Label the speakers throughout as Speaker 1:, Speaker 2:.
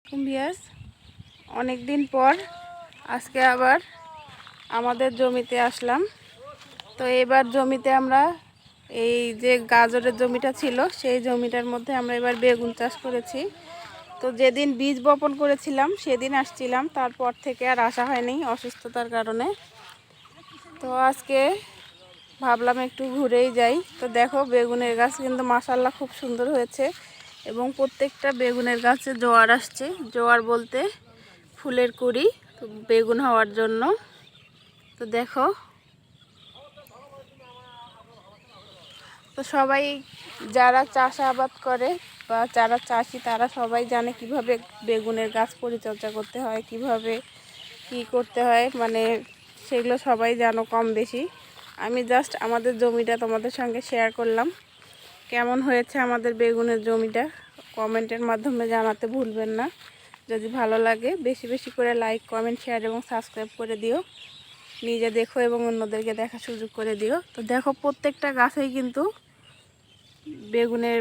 Speaker 1: কুম্ভিয়াস অনেক দিন পর আজকে আবার আমাদের জমিতে আসলাম। তো এবার জমিতে আমরা এই যে গাজরের জমিটা ছিল সেই জমিটার মধ্যে আমরা এবার বেগুন চাষ করেছি। তো যেদিন বীজ বপন করেছিলাম সেদিন আসছিলাম, তারপর থেকে আর আসা হয়নি অসুস্থতার কারণে। তো আজকে ভাবলাম একটু ঘুরেই যাই। তো দেখো বেগুনের গাছ কিন্তু মাশাআল্লাহ খুব সুন্দর হয়েছে এবং প্রত্যেকটা বেগুনের গাছে জোয়ার আসছে। জোয়ার বলতে ফুলের কুঁড়ি, তো বেগুন হওয়ার জন্য। তো দেখো, তো সবাই যারা চাষাবাদ করে বা যারা চাষি তারা সবাই জানে কিভাবে বেগুনের গাছ পরিচর্যা করতে হয়, কিভাবে কি করতে হয়, মানে সেগুলো সবাই জানো কম বেশি। আমি জাস্ট আমাদের জমিটা তোমাদের সঙ্গে শেয়ার করলাম। কেমন হয়েছে আমাদের বেগুনের জমিটা কমেন্টের মাধ্যমে জানাতে ভুলবেন না। যদি ভালো লাগে বেশি বেশি করে লাইক, কমেন্ট, শেয়ার এবং সাবস্ক্রাইব করে দিও। নিজে দেখো এবং অন্যদেরকে দেখার সুযোগ করে দিও। তো দেখো প্রত্যেকটা গাছেই কিন্তু বেগুনের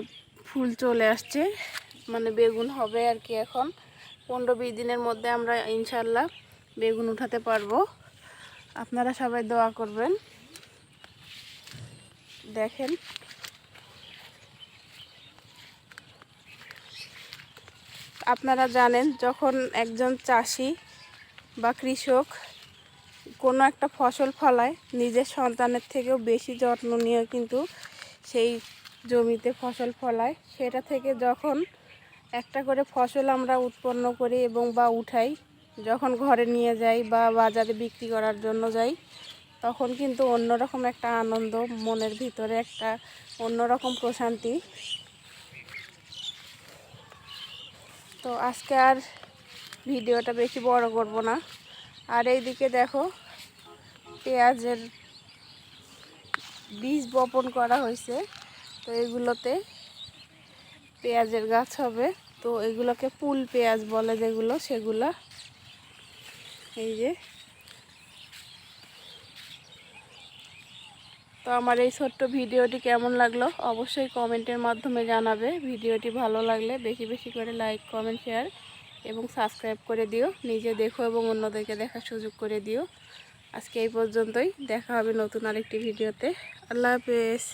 Speaker 1: ফুল চলে আসছে, মানে বেগুন হবে আর কি। এখন 15-20 দিনের মধ্যে আমরা ইনশাল্লাহ বেগুন উঠাতে পারবো। আপনারা সবাই দোয়া করবেন। দেখেন আপনারা জানেন যখন একজন চাষি বা কৃষক কোনো একটা ফসল ফলায় নিজের সন্তানের থেকেও বেশি যত্ন নিয়ে কিন্তু সেই জমিতে ফসল ফলায়। সেটা থেকে যখন একটা করে ফসল আমরা উৎপন্ন করি এবং বা উঠাই, যখন ঘরে নিয়ে যাই বা বাজারে বিক্রি করার জন্য যাই, তখন কিন্তু অন্যরকম একটা আনন্দ, মনের ভিতরে একটা অন্যরকম প্রশান্তি। তো আজকে আর ভিডিওটা বেশি বড় করব না। আর এইদিকে দেখো পেঁয়াজের বীজ বপন করা হয়েছে। তো এগুলোতে পেঁয়াজের গাছ হবে। তো এগুলোকে পুল পেঁয়াজ বলে যেগুলো, সেগুলো এই যে। তো আমার এই ছোট্ট ভিডিওটি কেমন লাগলো অবশ্যই কমেন্টের মাধ্যমে জানাবে। ভিডিওটি ভালো লাগলে বেশি বেশি করে লাইক, কমেন্ট, শেয়ার এবং সাবস্ক্রাইব করে দিও। নিজে দেখো এবং অন্যদেরকে দেখার সুযোগ করে দিও। আজকে এই পর্যন্তই, দেখা হবে নতুন আরেকটি ভিডিওতে। আল্লাহ হাফেজ।